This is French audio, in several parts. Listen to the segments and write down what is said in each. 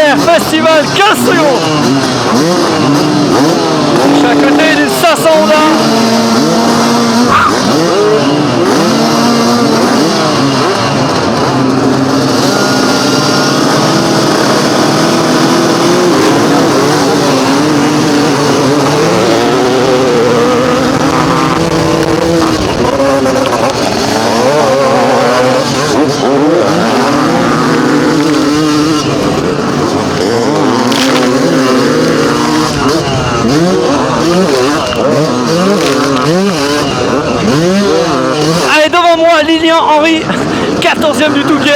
Air Festival 15 secondes. Je suis à côté d'une 500 Honda. Allez, devant moi, Lilian Henry, 14e du Touquet.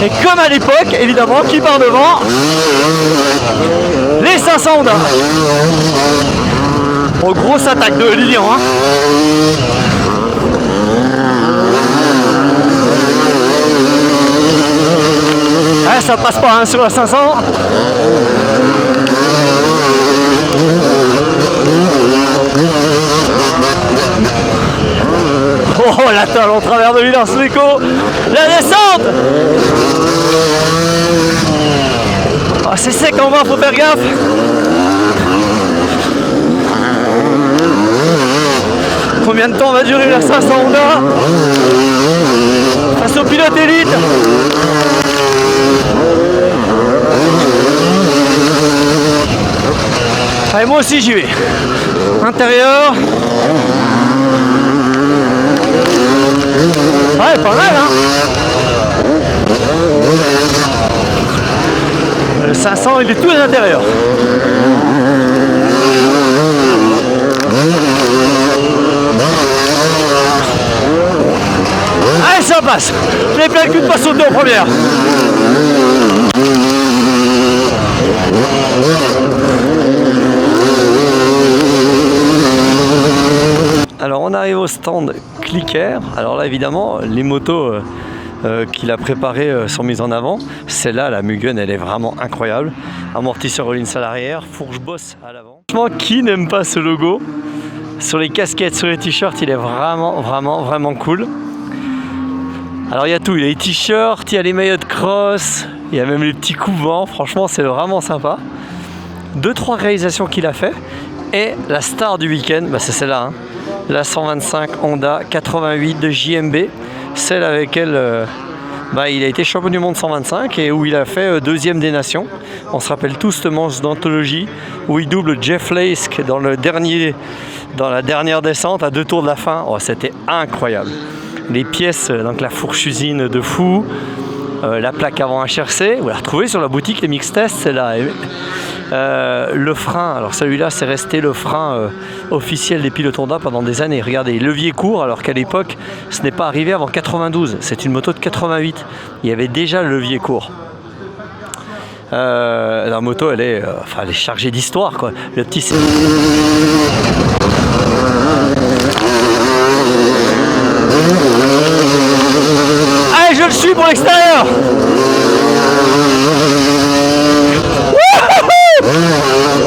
Et comme à l'époque, évidemment, qui part devant? Les 500 Honda. Oh, grosse attaque de Lilian, hein. Ah, ça passe pas hein, sur la 500. Oh, la tôle en travers de Villars-Léco. La descente. Oh, c'est sec en bas, faut faire gaffe. Combien de temps va durer la 500 Honda face au pilote élite? Allez, moi aussi j'y vais. Intérieur. Ouais, pas mal hein. Le 500 il est tout à l'intérieur. Allez, ça passe. J'ai plein le cul de pas sauter en première. Alors on arrive au stand Clicker. Alors là évidemment les motos qu'il a préparées sont mises en avant. Celle-là, la Mugen, elle est vraiment incroyable. Amortisseur Rollins à l'arrière, fourche Boss à l'avant. Franchement, qui n'aime pas ce logo? Sur les casquettes, sur les t-shirts, il est vraiment cool. Alors il y a tout, il y a les t-shirts, il y a les maillots de cross, il y a même les petits coups-vents. Franchement, c'est vraiment sympa. 2-3 réalisations qu'il a fait. Et la star du week-end, bah, c'est celle-là. Hein. La 125 Honda 88 de JMB. Celle avec elle, il a été champion du monde 125 et où il a fait deuxième des nations. On se rappelle tous ce manche d'anthologie où il double Jeff Lask dans la dernière descente à 2 tours de la fin. Oh, c'était incroyable. Les pièces, donc la fourche usine de fou, la plaque avant HRC, vous la retrouvez sur la boutique les Mix Tests, c'est là. Le frein, alors celui-là c'est resté le frein officiel des pilotes Honda pendant des années. Regardez, levier court, alors qu'à l'époque ce n'est pas arrivé avant 92, c'est une moto de 88, il y avait déjà le levier court. La moto elle est chargée d'histoire quoi. Le petit allez, je le suis pour l'extérieur.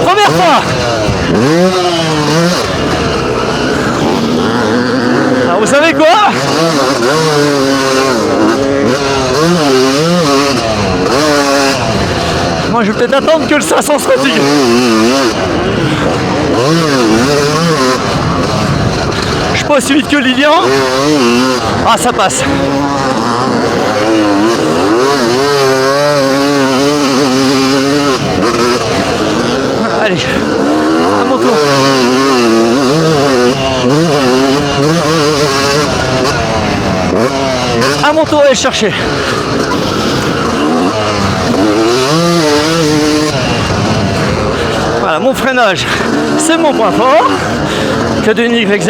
Première fois. Alors vous savez quoi? Moi je vais peut-être attendre que le 500 se fatigue. Je suis pas aussi vite que Lilian. Ah, ça passe. Allez, à mon tour. À mon tour, aller chercher. Voilà, mon freinage, c'est mon point fort. Que de YZ.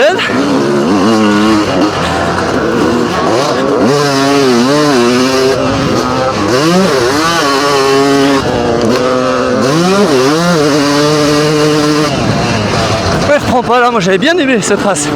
Ouais, je prends pas là, moi j'avais bien aimé cette race.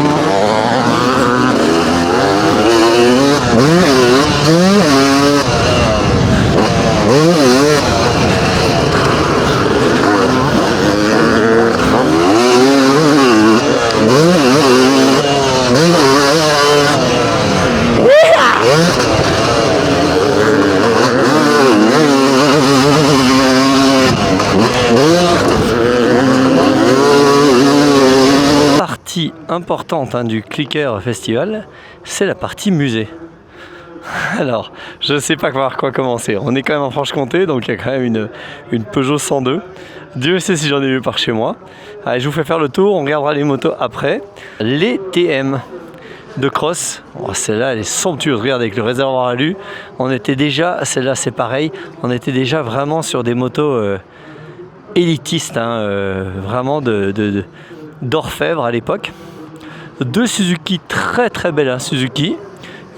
partie importante du Clicker Festival, c'est la partie musée. Alors, je ne sais pas par quoi commencer. On est quand même en Franche-Comté, donc il y a quand même une Peugeot 102. Dieu sait si j'en ai vu par chez moi. Allez, je vous fais faire le tour, on regardera les motos après. Les TM de cross, oh, celle-là elle est somptueuse, regarde avec le réservoir à alu. On était déjà, celle-là c'est pareil, on était déjà vraiment sur des motos élitistes, vraiment d'orfèvre à l'époque. Deux Suzuki très très belles, Suzuki.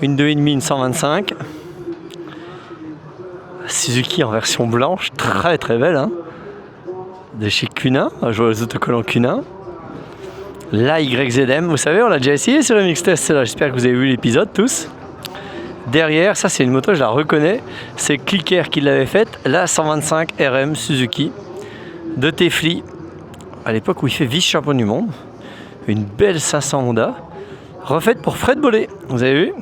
Une 2,5, une 125. Suzuki en version blanche, très très belle. De chez Cunin, je vois les autocollants Cunin. La YZM, vous savez, on l'a déjà essayé sur le mix test, j'espère que vous avez vu l'épisode tous. Derrière, ça c'est une moto, je la reconnais, c'est Clicker qui l'avait faite, la 125 RM Suzuki de Tefli, à l'époque où il fait vice-champion du monde. Une belle 500 Honda, refaite pour Fred Bollet, vous avez vu?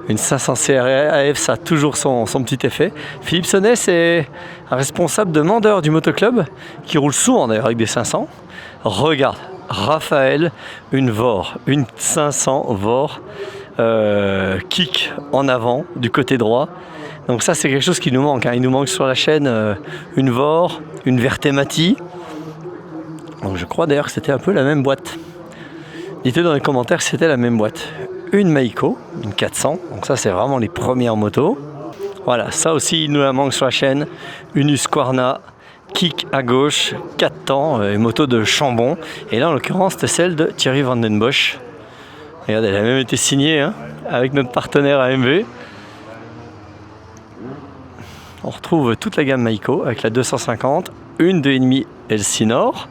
Une 500 CRAF, ça a toujours son petit effet. Philippe Sonnet, c'est un responsable de Mandeur du motoclub, qui roule souvent d'ailleurs avec des 500. Regarde, Raphaël, une VOR, une 500 VOR, kick en avant du côté droit. Donc ça c'est quelque chose qui nous manque, il nous manque sur la chaîne une VOR, une Vertemati. Donc je crois d'ailleurs que c'était un peu la même boîte. Dites-le dans les commentaires si c'était la même boîte. Une Meiko, une 400, donc ça c'est vraiment les premières motos. Voilà, ça aussi il nous la manque sur la chaîne. Une Husqvarna, kick à gauche, 4 temps, une moto de Chambon. Et là en l'occurrence c'était celle de Thierry Van den Bosch. Regardez, elle a même été signée avec notre partenaire AMV. On retrouve toute la gamme Meiko avec la 250, une 2,5 Elsinore.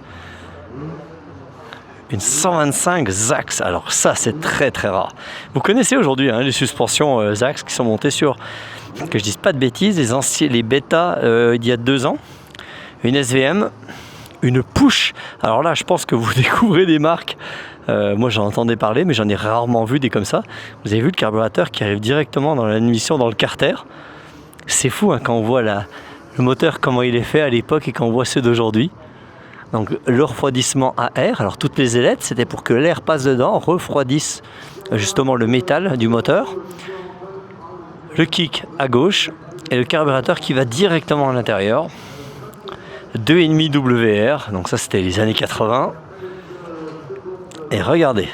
Une 125 Zax, alors ça c'est très très rare. Vous connaissez aujourd'hui les suspensions Zax qui sont montées sur, que je dise pas de bêtises, les bêta il y a 2 ans. Une SVM, une push. Alors là je pense que vous découvrez des marques. Moi j'en entendais parler mais j'en ai rarement vu des comme ça. Vous avez vu le carburateur qui arrive directement dans l'admission dans le carter. C'est fou quand on voit le moteur comment il est fait à l'époque et quand on voit ceux d'aujourd'hui. Donc le refroidissement à air, alors toutes les ailettes c'était pour que l'air passe dedans, refroidisse justement le métal du moteur. Le kick à gauche et le carburateur qui va directement à l'intérieur. 2,5 WR, donc ça c'était les années 80. Et regardez,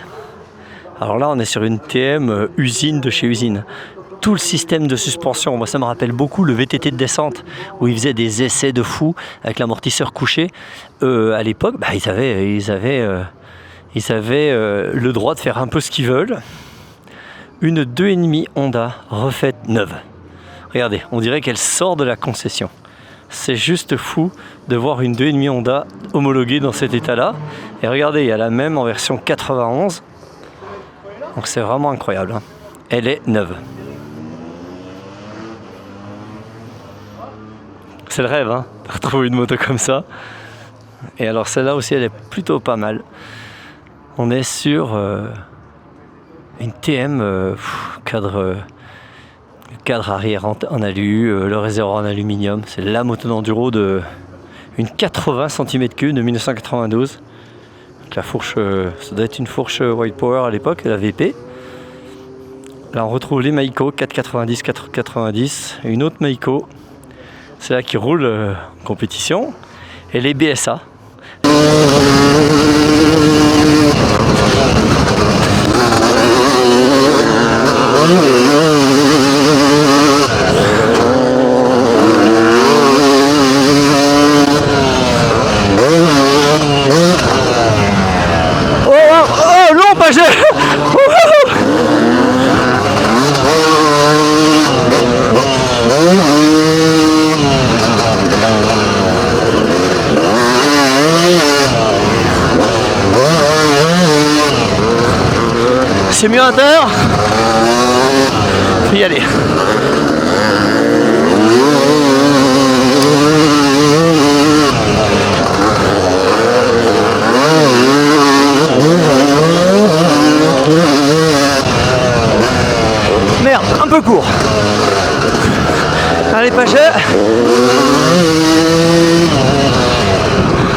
alors là on est sur une TM usine de chez usine. Tout le système de suspension, moi ça me rappelle beaucoup le VTT de descente où ils faisaient des essais de fou avec l'amortisseur couché. À l'époque, ils avaient le droit de faire un peu ce qu'ils veulent. Une 2,5 Honda refaite neuve. Regardez, on dirait qu'elle sort de la concession. C'est juste fou de voir une 2,5 Honda homologuée dans cet état-là. Et regardez, il y a la même en version 91. Donc c'est vraiment incroyable. Elle est neuve. C'est le rêve, de retrouver une moto comme ça. Et alors celle-là aussi, elle est plutôt pas mal. On est sur une TM cadre arrière en alu, le réservoir en aluminium. C'est la moto d'enduro de une 80 cm3 de 1992. Donc la fourche, ça doit être une fourche White Power à l'époque, la VP. Là on retrouve les Meiko 490, 490, une autre Meiko. C'est là qui roule en compétition. Et les BSA. Oh non, pas j'ai. C'est mieux à l'intérieur. Faut y aller. Merde, un peu court. Allez, pas cher.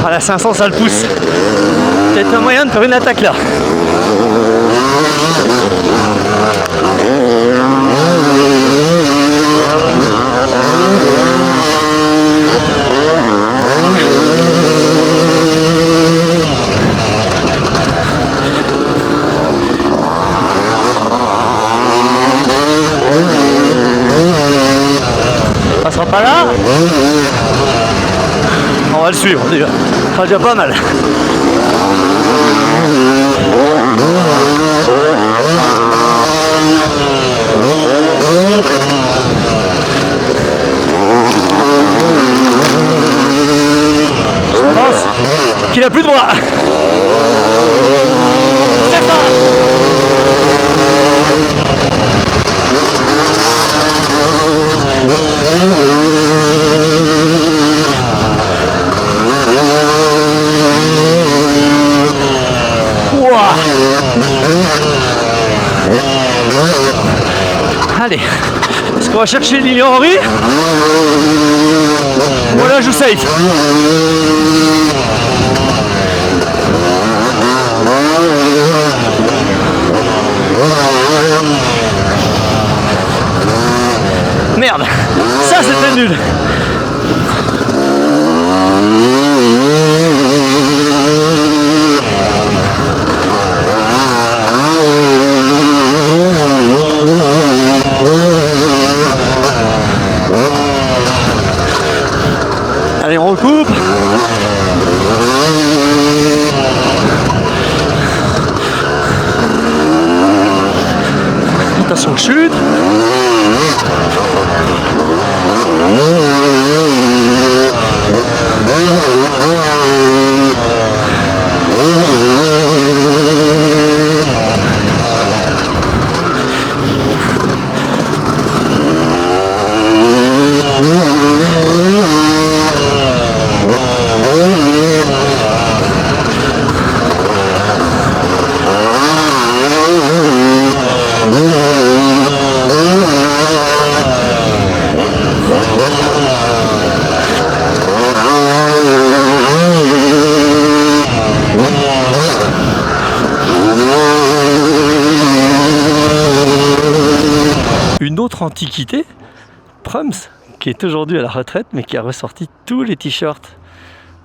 Ah, la 500, ça le pousse. peut-être un moyen de faire une attaque là. Ça sera pas là. On va le suivre déjà. Ça sera déjà pas mal. Je pense qu'il a plus de bras. C'est ça. Allez, est-ce qu'on va chercher Lilian Henry? Voilà, je safe. Merde, ça c'était nul. Allez, on recoupe. Attention, chute. Une autre antiquité, Prums, qui est aujourd'hui à la retraite, mais qui a ressorti tous les t-shirts,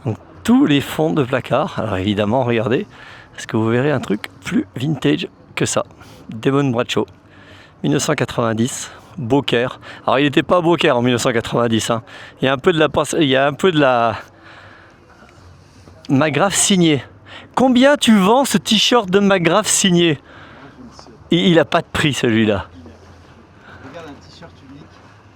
donc tous les fonds de placard. Alors évidemment, regardez, parce que vous verrez un truc plus vintage que ça. Damon Bradshaw, 1990, Beaucaire. Alors il n'était pas Beaucaire en 1990, hein. Il y a un peu de la McGrath signé. Combien tu vends ce t-shirt de McGrath signé? Il n'a pas de prix celui-là. Regarde un t-shirt unique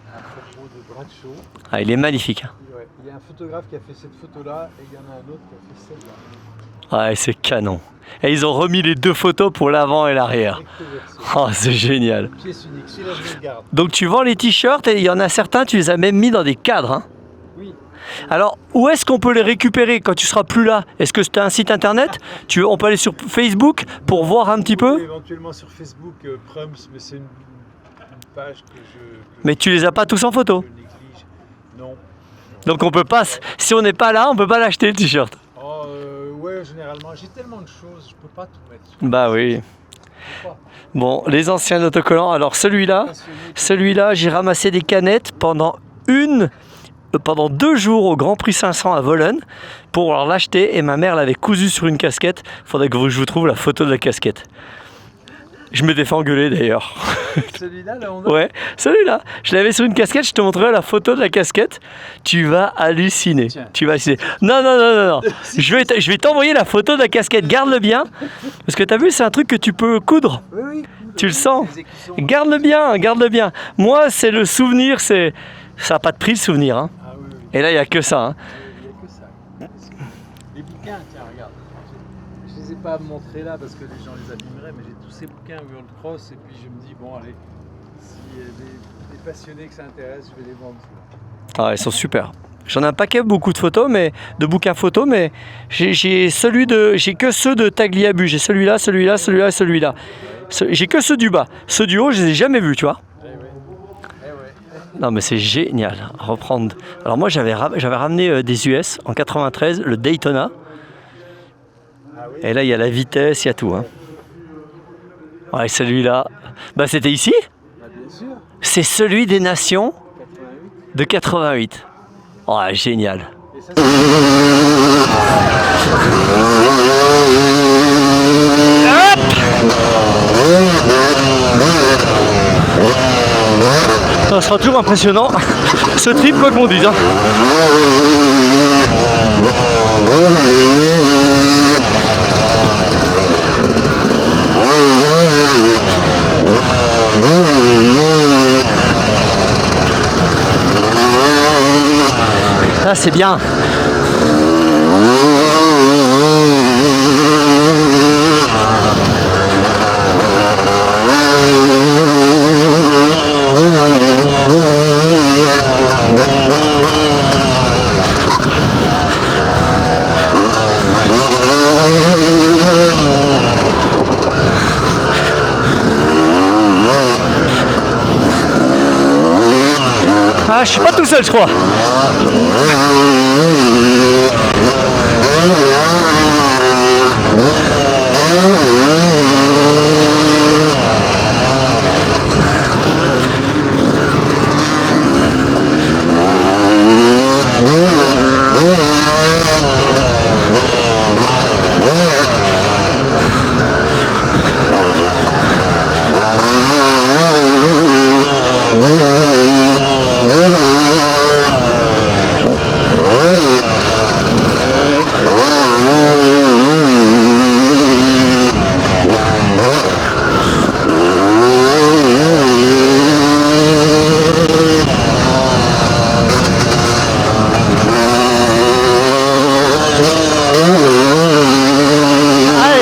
à propos de Bradshaw. Ah, il est magnifique. Ouais, il y a un photographe qui a fait cette photo-là et il y en a un autre qui a fait celle-là. Ouais, c'est canon. Et ils ont remis les deux photos pour l'avant et l'arrière. Oh, c'est génial. Pièce unique, celui-là je le garde. Donc tu vends les t-shirts et il y en a certains, tu les as même mis dans des cadres, hein. Oui. Alors, où est-ce qu'on peut les récupérer quand tu seras plus là? Est-ce que c'est un site internet? On peut aller sur Facebook pour voir un petit peu? Oui, éventuellement sur Facebook, Prums, mais c'est une page que Mais tu les as pas tous en photo? je néglige. Non. Donc on peut pas, si on n'est pas là, on peut pas l'acheter le t-shirt. Oh, ouais, généralement, j'ai tellement de choses, je peux pas tout mettre. Bah oui. Je peux pas. Bon, les anciens autocollants. Alors celui-là, j'ai ramassé des canettes pendant 2 jours au Grand Prix 500 à Vologne pour pouvoir l'acheter et ma mère l'avait cousu sur une casquette. Faudrait que je vous trouve la photo de la casquette. Je m'étais fait engueuler d'ailleurs. Celui-là, là, on a... Ouais, celui-là. Je l'avais sur une casquette, je te montrerai la photo de la casquette. Tu vas halluciner. Tiens. Tu vas halluciner. Non. Je vais t'envoyer la photo de la casquette. Garde-le bien. Parce que tu as vu, c'est un truc que tu peux coudre. Oui, oui. Tu le sens? Les écussons. Garde-le bien. Moi, c'est le souvenir, ça n'a pas de prix le souvenir, hein. Ah oui, oui. Et là, il n'y a que ça, hein. Il n'y a que ça. Les bouquins, tiens, regarde. Je ne les ai pas montrés là parce que les gens les abîmeraient, mais j'ai tous ces bouquins World Cross et puis je me dis, bon, allez, s'il y a des passionnés que ça intéresse, je vais les vendre. Ah, ils sont super. J'en ai un paquet, beaucoup de bouquins photos, mais j'ai que ceux de Tagliabue. J'ai celui-là et celui-là. J'ai que ceux du bas. Ceux du haut, je les ai jamais vus, tu vois. Non mais c'est génial, reprendre. Alors moi j'avais ramené des US en 93, le Daytona. Et là, il y a la vitesse, il y a tout. Hein. Ouais, celui-là, bah, c'était ici? Bah, bien sûr. C'est celui des Nations 88. de 88. Oh, génial. Et ça, Ça sera toujours impressionnant, ce trip quoi qu'on dise. Hein. Ah, c'est bien. Ah, je suis pas tout seul, je crois.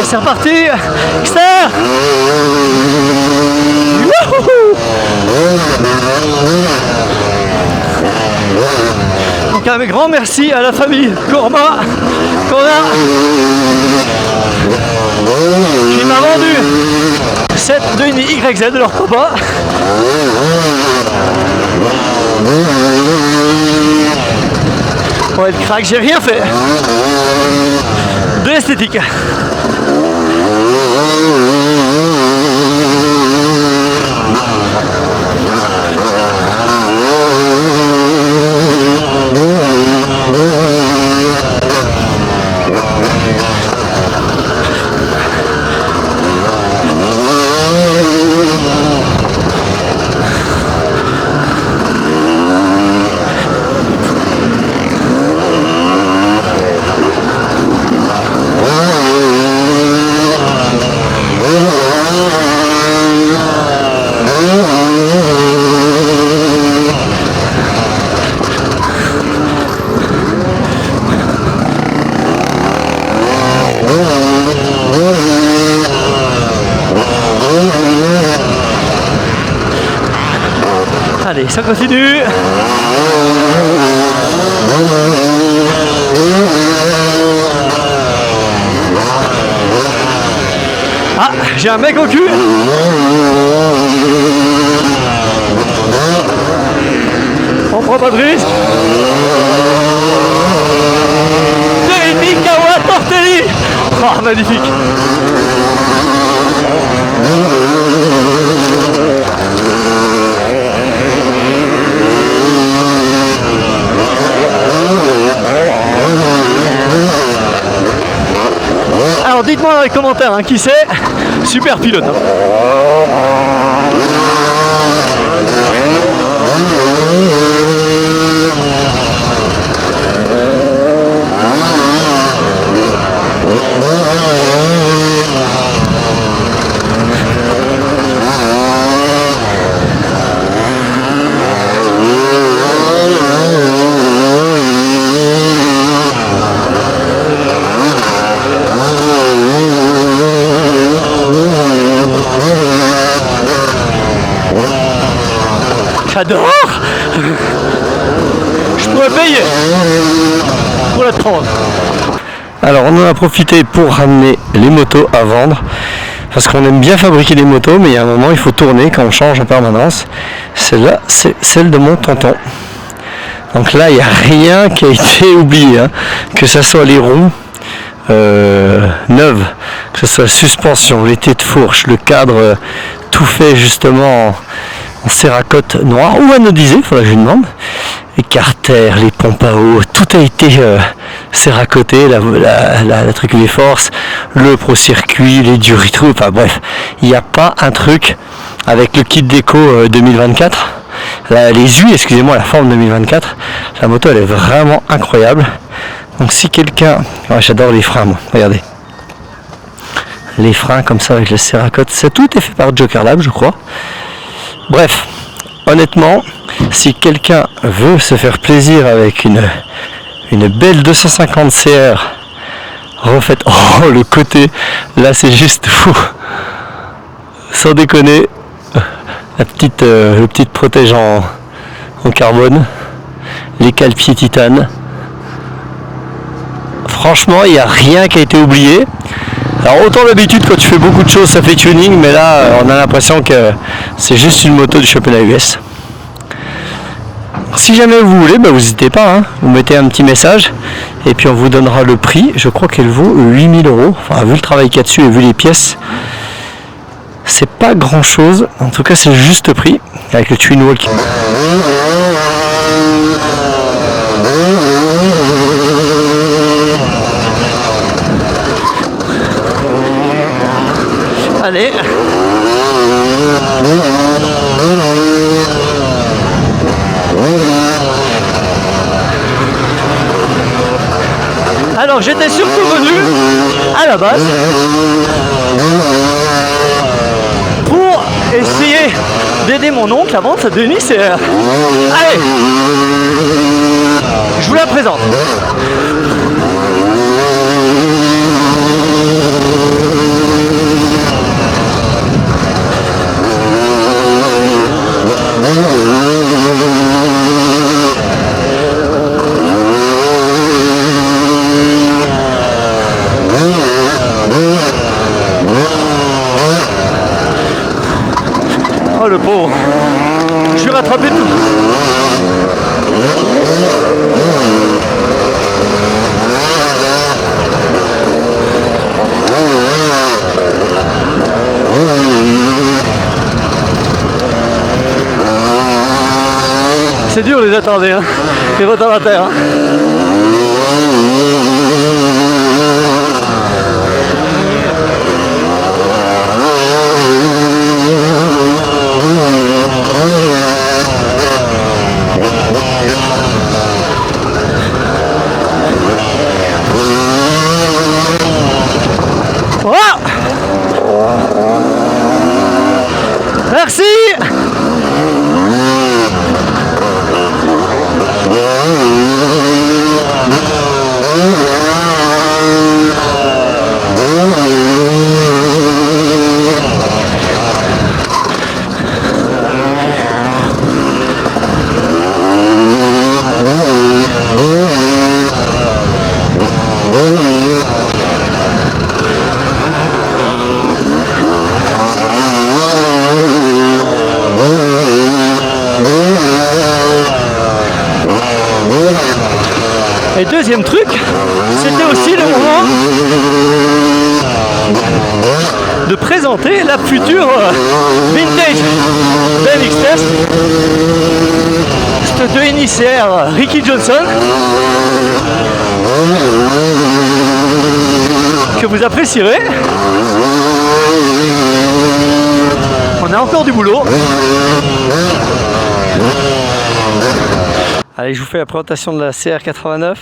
C'est reparti. Exter. Donc un grand merci à la famille Gourma qui m'a vendu cette Duni YZ de leur papa. Pour être crack, j'ai rien fait. De l'esthétique. Allez, ça continue. Ah, j'ai un mec au cul. On prend pas de risque. Terrifique, Kawa Tortelli. Oh, magnifique. Alors dites-moi dans les commentaires hein, qui c'est, super pilote. Hein. J'adore. Je pourrais payer pour la prendre. Alors on en a profité pour ramener les motos à vendre parce qu'on aime bien fabriquer des motos, mais il y a un moment il faut tourner quand on change en permanence. Celle-là, c'est celle de mon tonton. Donc là il n'y a rien qui a été oublié, hein. Que ça soit les roues, neuve, que ce soit la suspension, les têtes de fourche, le cadre, tout fait justement en céracote noire ou anodisé, il faudrait que je lui demande. Les carters, les pompes à eau, tout a été céracoté, la truc, les forces, le pro-circuit, les duriteaux, enfin bref, il n'y a pas un truc avec le kit déco 2024, les UI, excusez-moi, la forme 2024, la moto elle est vraiment incroyable. Donc si quelqu'un, ouais, j'adore les freins moi, regardez, les freins comme ça avec le céracote, ça tout est fait par Joker Lab je crois. Bref, honnêtement, si quelqu'un veut se faire plaisir avec une belle 250 CR refaite, oh le côté, là c'est juste fou, sans déconner, le petit protège en carbone, les cale-pieds titane, franchement il n'y a rien qui a été oublié. Alors autant d'habitude quand tu fais beaucoup de choses ça fait tuning, mais là on a l'impression que c'est juste une moto du championnat US. Si jamais vous voulez, vous n'hésitez pas, hein, vous mettez un petit message et puis on vous donnera le prix. Je crois qu'elle vaut 8000 €. Enfin, vu le travail qu'il y a dessus et vu les pièces, c'est pas grand chose. En tout cas, c'est le juste prix avec le twin wall. Allez. Alors j'étais surtout venu à la base pour essayer d'aider mon oncle à vendre sa demi-CR. Allez, je vous la présente. Oh le pauvre, je vais rattraper tout. C'est dur les attendre, hein, les retardataires. Hein. Merci. Et deuxième truc, c'était aussi le moment de présenter la future Vintage BMX Test. Cette 2.5 CR Ricky Johnson que vous apprécierez. On a encore du boulot. Allez, je vous fais la présentation de la CR89.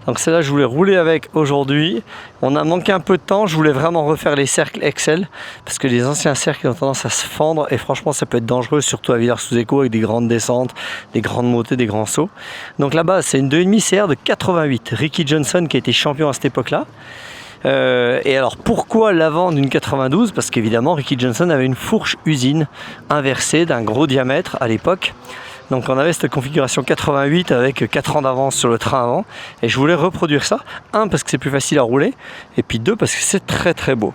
Donc celle-là, je voulais rouler avec aujourd'hui. On a manqué un peu de temps. Je voulais vraiment refaire les cercles Excel parce que les anciens cercles ont tendance à se fendre et franchement, ça peut être dangereux, surtout à Villars-sous-Écault avec des grandes descentes, des grandes montées, des grands sauts. Donc là-bas, c'est une 2.5 CR de 88. Ricky Johnson qui a été champion à cette époque-là. Et alors pourquoi l'avant d'une 92? Parce qu'évidemment Ricky Johnson avait une fourche usine inversée d'un gros diamètre à l'époque. Donc on avait cette configuration 88 avec 4 ans d'avance sur le train avant. Et je voulais reproduire ça. 1 parce que c'est plus facile à rouler. Et puis 2 parce que c'est très très beau.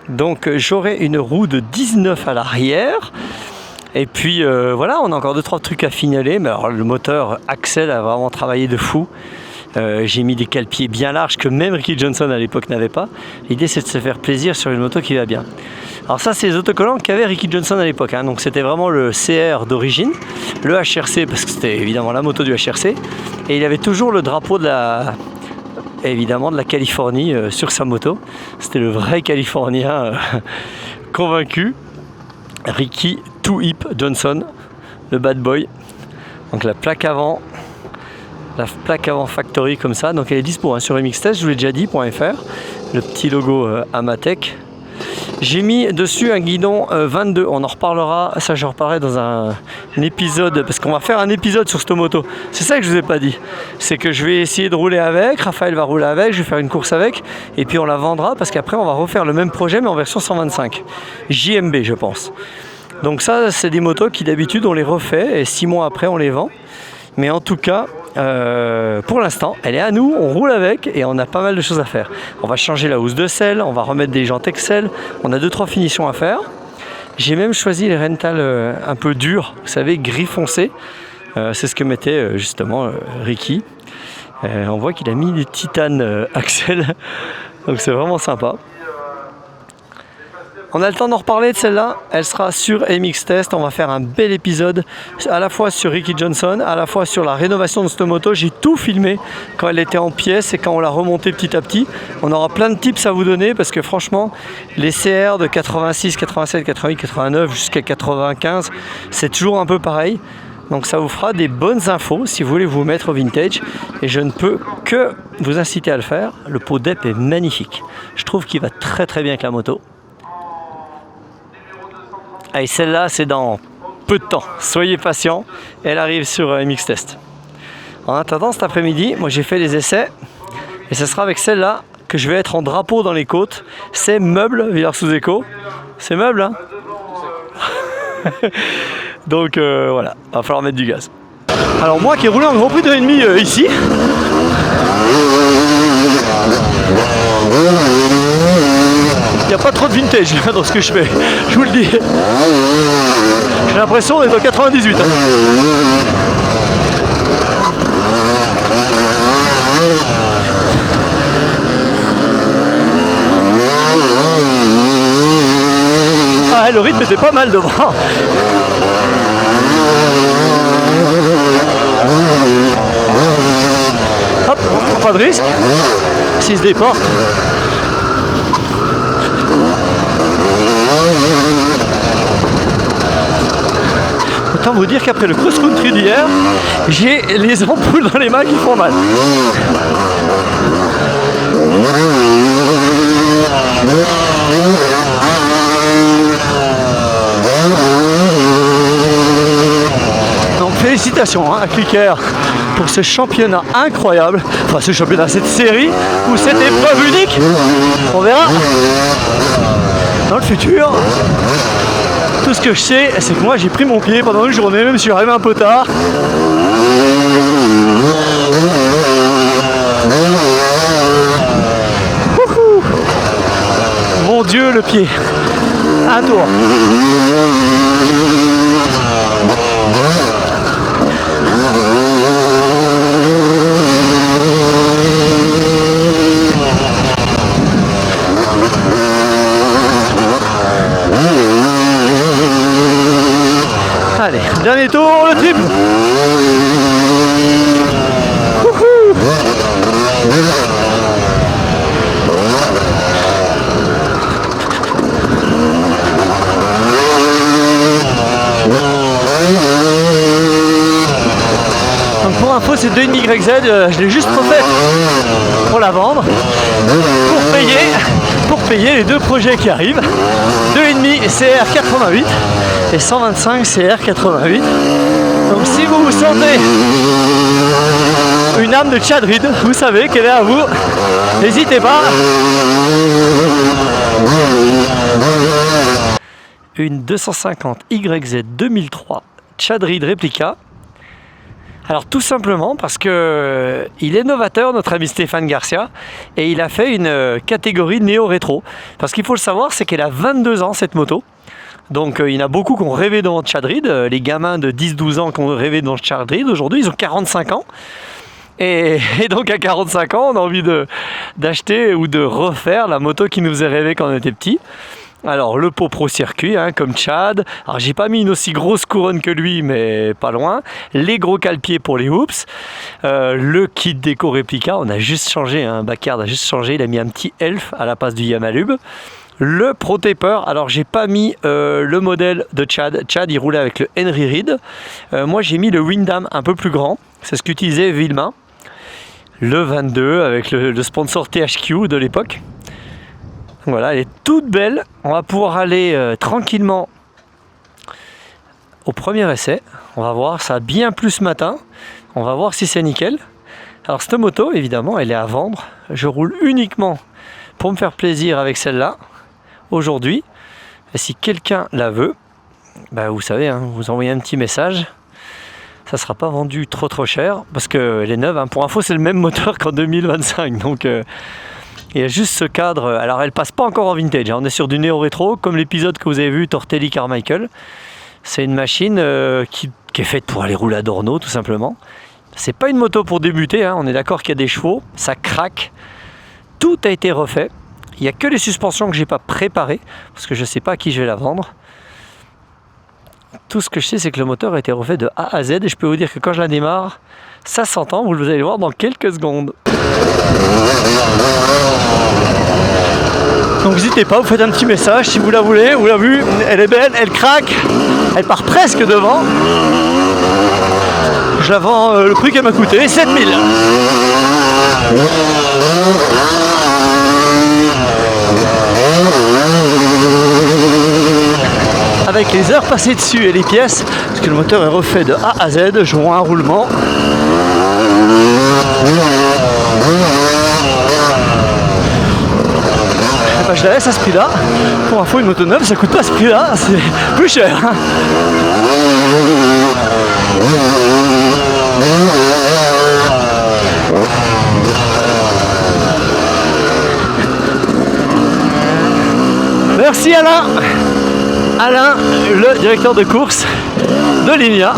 Donc j'aurai une roue de 19 à l'arrière. Et puis voilà, on a encore 2-3 trucs à fignoler. Mais alors le moteur Axel a vraiment travaillé de fou. J'ai mis des cale-pieds bien larges que même Ricky Johnson à l'époque n'avait pas. L'idée c'est de se faire plaisir sur une moto qui va bien. Alors ça c'est les autocollants qu'avait Ricky Johnson à l'époque, hein. Donc c'était vraiment le CR d'origine, le HRC parce que c'était évidemment la moto du HRC, et il avait toujours le drapeau de la Californie sur sa moto. C'était le vrai Californien convaincu, Ricky Two Hip Johnson, le bad boy. Donc la plaque avant factory comme ça, donc elle est dispo, hein, sur MXTest, je vous l'ai déjà dit, .fr, le petit logo Amatec. J'ai mis dessus un guidon 22, on en reparlera, ça je reparlerai dans un épisode, parce qu'on va faire un épisode sur cette moto. C'est ça que je vous ai pas dit, c'est que je vais essayer de rouler avec, Raphaël va rouler avec, je vais faire une course avec, et puis on la vendra, parce qu'après on va refaire le même projet mais en version 125, JMB je pense. Donc ça c'est des motos qui d'habitude on les refait, et 6 mois après on les vend. Mais en tout cas, pour l'instant, elle est à nous, on roule avec et on a pas mal de choses à faire. On va changer la housse de selle, on va remettre des jantes Excel, on a 2-3 finitions à faire. J'ai même choisi les Rental un peu durs, vous savez, gris foncé. C'est ce que mettait justement Ricky. On voit qu'il a mis des titanes Axel, donc c'est vraiment sympa. On a le temps d'en reparler de celle-là, elle sera sur MXTest, on va faire un bel épisode à la fois sur Ricky Johnson, à la fois sur la rénovation de cette moto. J'ai tout filmé quand elle était en pièces et quand on l'a remontée petit à petit. On aura plein de tips à vous donner parce que franchement, les CR de 86, 87, 88, 89 jusqu'à 95, c'est toujours un peu pareil. Donc ça vous fera des bonnes infos si vous voulez vous mettre au vintage, et je ne peux que vous inciter à le faire. Le pot d'EP est magnifique, je trouve qu'il va très très bien avec la moto. Allez, celle-là, c'est dans peu de temps. Soyez patients, elle arrive sur MXTest. En attendant, cet après-midi, moi j'ai fait les essais et ce sera avec celle-là que je vais être en drapeau dans les côtes. C'est Meuble, Villars-sous-Écot. C'est Meuble, hein. Donc voilà, va falloir mettre du gaz. Alors moi qui ai roulé en Grand Prix 2,5 ici, il n'y a pas trop de vintage là, dans ce que je fais, je vous le dis. J'ai l'impression d'être en 98. Ah, le rythme était pas mal devant. Hop, pas de risque. S'il se déporte. Autant vous dire qu'après le cross-country d'hier, j'ai les ampoules dans les mains qui font mal. Donc félicitations à Clicker pour ce championnat incroyable, enfin ce championnat, cette série ou cette épreuve unique, on verra dans le futur. Tout ce que je sais, c'est que moi j'ai pris mon pied pendant une journée, même si je suis arrivé un peu tard. Wouhou. Mon Dieu, le pied. Un tour. Allez, dernier tour, le triple. Wouhou. Donc pour info, c'est 2,5YZ, je l'ai juste refait pour la vendre, pour payer les deux projets qui arrivent, 2,5 CR88 et 125 CR88. Donc si vous vous sentez une âme de Chadrid, vous savez qu'elle est à vous, n'hésitez pas. Une 250 YZ 2003 Chadrid réplica. Alors tout simplement parce que il est novateur, notre ami Stéphane Garcia, et il a fait une catégorie néo-rétro. Parce qu'il faut le savoir, c'est qu'elle a 22 ans cette moto. Donc il y en a beaucoup qui ont rêvé dans Chadrid, les gamins de 10-12 ans qui ont rêvé dans Chadrid, aujourd'hui ils ont 45 ans. Et donc à 45 ans, on a envie d'acheter ou de refaire la moto qui nous faisait rêver quand on était petit. Alors le pot pro circuit, hein, comme Chad. Alors j'ai pas mis une aussi grosse couronne que lui, mais pas loin. Les gros cale-pieds pour les hoops. Le kit déco réplica, on a juste changé, hein, Backyard a juste changé. Il a mis un petit elf à la place du Yamalube. Le Pro Taper, alors j'ai pas mis le modèle de Chad. Chad il roulait avec le Henry Reid. Moi j'ai mis le Windham un peu plus grand. C'est ce qu'utilisait Villemain. Le 22 avec le sponsor THQ de l'époque. Voilà, elle est toute belle. On va pouvoir aller tranquillement au premier essai. On va voir, ça a bien plu ce matin. On va voir si c'est nickel. Alors cette moto, évidemment, elle est à vendre. Je roule uniquement pour me faire plaisir avec celle-là aujourd'hui. Et si quelqu'un la veut, bah vous savez, hein, vous envoyez un petit message. Ça ne sera pas vendu trop cher parce qu'elle est neuve. Hein. Pour info, c'est le même moteur qu'en 2025. Donc il y a juste ce cadre. Alors elle passe pas encore en vintage. Hein. On est sur du néo-rétro, comme l'épisode que vous avez vu, Tortelli Carmichael. C'est une machine qui est faite pour aller rouler à Dorno, tout simplement. C'est pas une moto pour débuter. Hein. On est d'accord qu'il y a des chevaux, ça craque. Tout a été refait. Il n'y a que les suspensions que j'ai pas préparées parce que je sais pas à qui je vais la vendre. Tout ce que je sais, c'est que le moteur a été refait de A à Z et je peux vous dire que quand je la démarre, ça s'entend, vous allez le voir dans quelques secondes. Donc n'hésitez pas, vous faites un petit message si vous la voulez, vous l'avez vue, elle est belle, elle craque, elle part presque devant. Je la vends le prix qu'elle m'a coûté, 7000. Avec les heures passées dessus et les pièces, parce que le moteur est refait de A à Z, je vois un roulement. Et ben je la laisse à ce prix-là. Pour info, une moto neuve, ça coûte pas ce prix-là, c'est plus cher. Hein. Merci Alain. Alain, le directeur de course de Limia.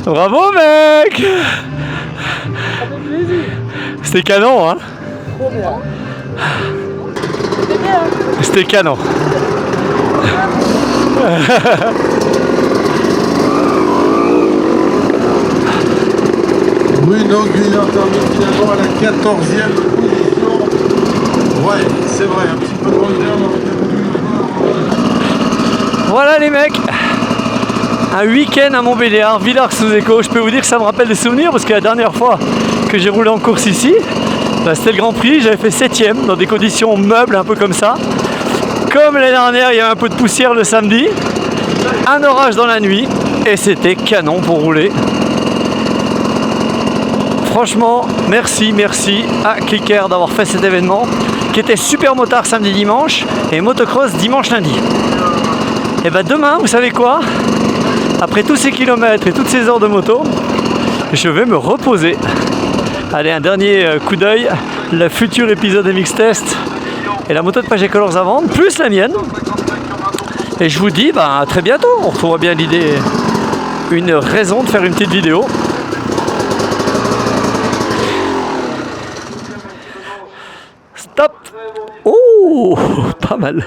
Bravo mec. C'était canon hein. C'était canon. Bruno Guillon termine finalement à la 14e position. Ouais, c'est vrai, un petit peu de retard. Voilà les mecs, un week-end à Montbéliard, Villars-sous-Écot. Je peux vous dire que ça me rappelle des souvenirs parce que la dernière fois que j'ai roulé en course ici, c'était le Grand Prix, j'avais fait 7ème dans des conditions meubles un peu comme ça. Comme l'année dernière, il y avait un peu de poussière le samedi, un orage dans la nuit et c'était canon pour rouler. Franchement, merci à Clicker d'avoir fait cet événement qui était super motard samedi dimanche et motocross dimanche lundi. Et ben demain, vous savez quoi? Après tous ces kilomètres et toutes ces heures de moto, je vais me reposer. Allez, un dernier coup d'œil, le futur épisode MX Test et la moto de Paget Colors à vendre, plus la mienne. Et je vous dis à très bientôt. On retrouvera bien l'idée, une raison de faire une petite vidéo. Stop. Oh, pas mal.